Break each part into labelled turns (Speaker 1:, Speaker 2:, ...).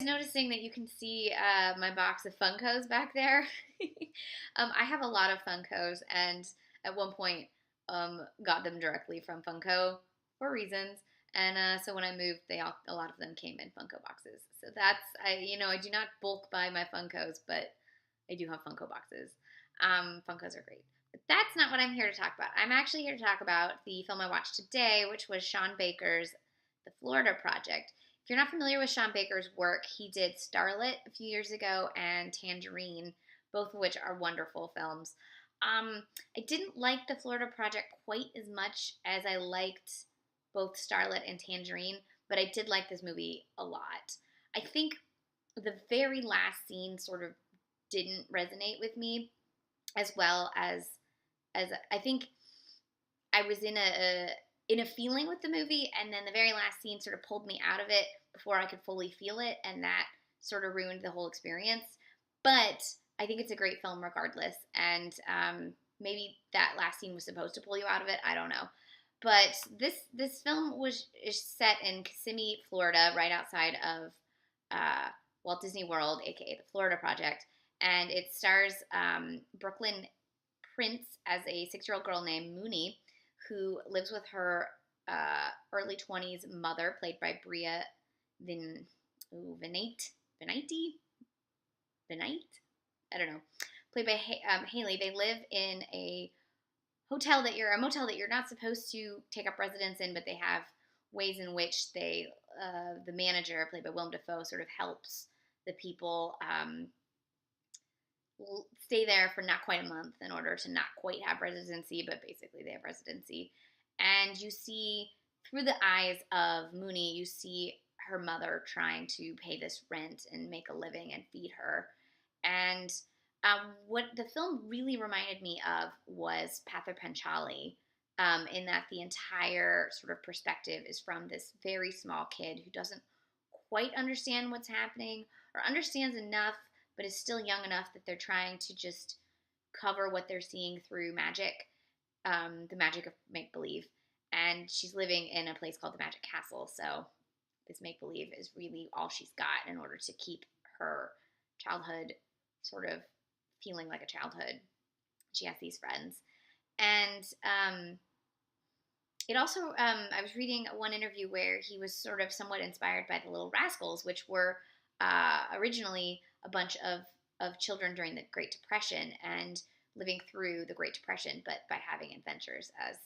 Speaker 1: Noticing that you can see my box of Funkos back there. I have a lot of Funkos, and at one point got them directly from Funko for reasons. And so when I moved, a lot of them came in Funko boxes. So I do not bulk buy my Funkos, but I do have Funko boxes. Funkos are great. But that's not what I'm here to talk about. I'm actually here to talk about the film I watched today, which was Sean Baker's The Florida Project. If you're not familiar with Sean Baker's work, he did Starlet a few years ago and Tangerine, both of which are wonderful films. I didn't like The Florida Project quite as much as I liked both Starlet and Tangerine, but I did like this movie a lot. I think the very last scene sort of didn't resonate with me as well as I think I was in a feeling with the movie, and then the very last scene sort of pulled me out of it before I could fully feel it, and that sort of ruined the whole experience. But I think it's a great film regardless, and maybe that last scene was supposed to pull you out of it. I don't know. But this film is set in Kissimmee, Florida, right outside of Walt Disney World, aka the Florida Project, and it stars Brooklyn Prince as a 6-year-old girl named Mooney, who lives with her early 20s mother, played by Bria Venite? I don't know. Played by Haley. They live in a motel that you're not supposed to take up residence in, but they have ways in which the manager, played by Willem Dafoe, sort of helps the people stay there for not quite a month in order to not quite have residency, but basically they have residency. And you see, through the eyes of Mooney, you see her mother trying to pay this rent and make a living and feed her. And what the film really reminded me of was Pather Panchali, in that the entire sort of perspective is from this very small kid who doesn't quite understand what's happening, or understands enough but is still young enough that they're trying to just cover what they're seeing through magic, the magic of make-believe. And she's living in a place called the Magic Castle, so this make-believe is really all she's got in order to keep her childhood sort of feeling like a childhood. She has these friends. And it also, I was reading one interview where he was sort of somewhat inspired by the Little Rascals, which were originally a bunch of children during the Great Depression and living through the Great Depression, but by having adventures as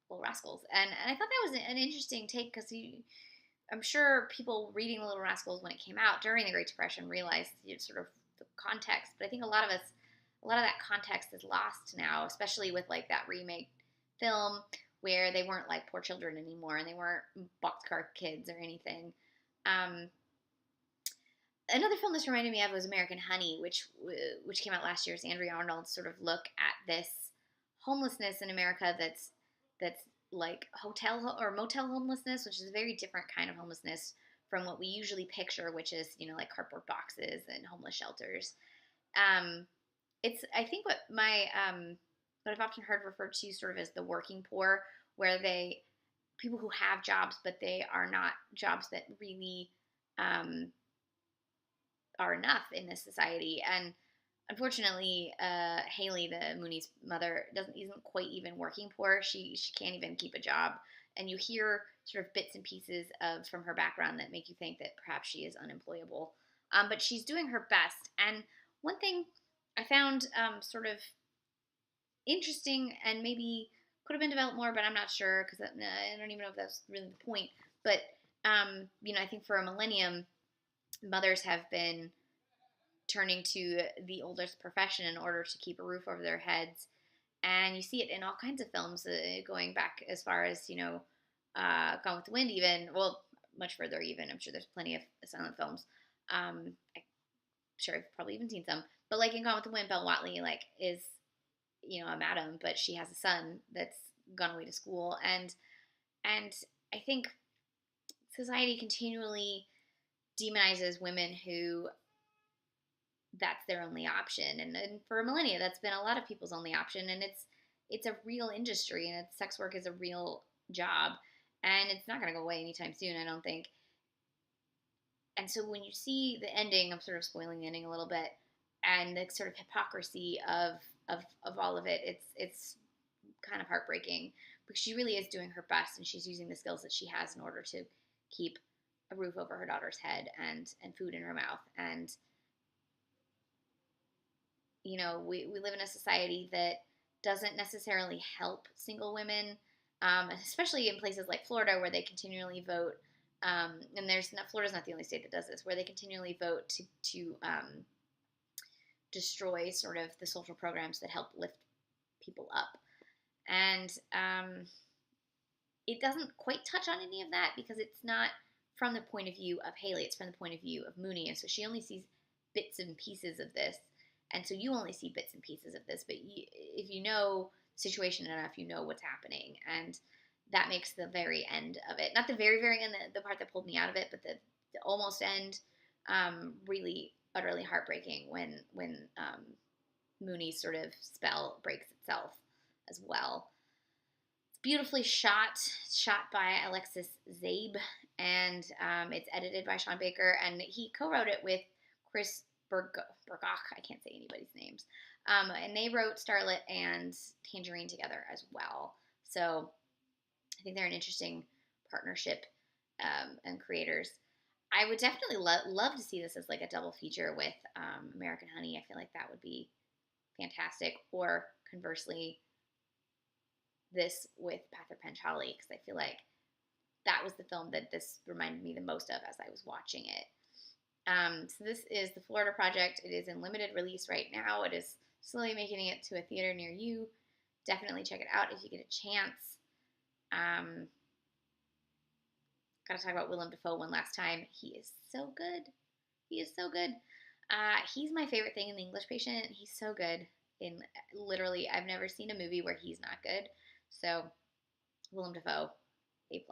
Speaker 1: Little Rascals. And I thought that was an interesting take, because I'm sure people reading the Little Rascals when it came out during the Great Depression realized sort of the context. But I think a lot of that context is lost now, especially with like that remake film where they weren't like poor children anymore and they weren't boxcar kids or anything. Another film this reminded me of was American Honey, which came out last year. It's Andrea Arnold's sort of look at this homelessness in America that's like hotel or motel homelessness, which is a very different kind of homelessness from what we usually picture, which is, like cardboard boxes and homeless shelters. It's, I think, what I've often heard referred to sort of as the working poor, where people who have jobs, but they are not jobs that really are enough in this society. And unfortunately, Haley, the Mooney's mother, isn't quite even working poor. She can't even keep a job. And you hear sort of bits and pieces from her background that make you think that perhaps she is unemployable. But she's doing her best. And one thing I found sort of interesting, and maybe could have been developed more, but I'm not sure, because I don't even know if that's really the point. But I think for a millennium, mothers have been turning to the oldest profession in order to keep a roof over their heads. And you see it in all kinds of films, going back as far as, Gone with the Wind even, well, much further even. I'm sure there's plenty of silent films. I'm sure I've probably even seen some. But like in Gone with the Wind, Belle Whatley, is, a madam, but she has a son that's gone away to school. And I think society continually demonizes women who that's their only option. And for millennia, that's been a lot of people's only option. And it's a real industry, and sex work is a real job. And it's not going to go away anytime soon, I don't think. And so when you see the ending, I'm sort of spoiling the ending a little bit, and the sort of hypocrisy of all of it, it's kind of heartbreaking because she really is doing her best and she's using the skills that she has in order to keep a roof over her daughter's head and food in her mouth. And you know, we live in a society that doesn't necessarily help single women, especially in places like Florida where they continually vote. And Florida's not the only state that does this, where they continually vote to destroy sort of the social programs that help lift people up. And it doesn't quite touch on any of that because it's not from the point of view of Haley, it's from the point of view of Mooney. And so she only sees bits and pieces of this. And so you only see bits and pieces of this. But if you know the situation enough, you know what's happening. And that makes the very end of it, not the very, very end, the part that pulled me out of it, but the almost end, really utterly heartbreaking when Mooney's sort of spell breaks itself as well. It's beautifully shot by Alexis Zabe, and it's edited by Sean Baker, and he co-wrote it with Chris Bergoch. I can't say anybody's names. And they wrote Starlet and Tangerine together as well. So I think they're an interesting partnership and creators. I would definitely love to see this as like a double feature with American Honey. I feel like that would be fantastic. Or conversely, this with Path of Panchali, because I feel like that was the film that this reminded me the most of as I was watching it. So this is the Florida Project. It is in limited release right now. It is slowly making it to a theater near you. Definitely check it out if you get a chance. Got to talk about Willem Dafoe one last time. He is so good. He is so good. He's my favorite thing in The English Patient. He's so good. In literally, I've never seen a movie where he's not good. So, Willem Dafoe, A+.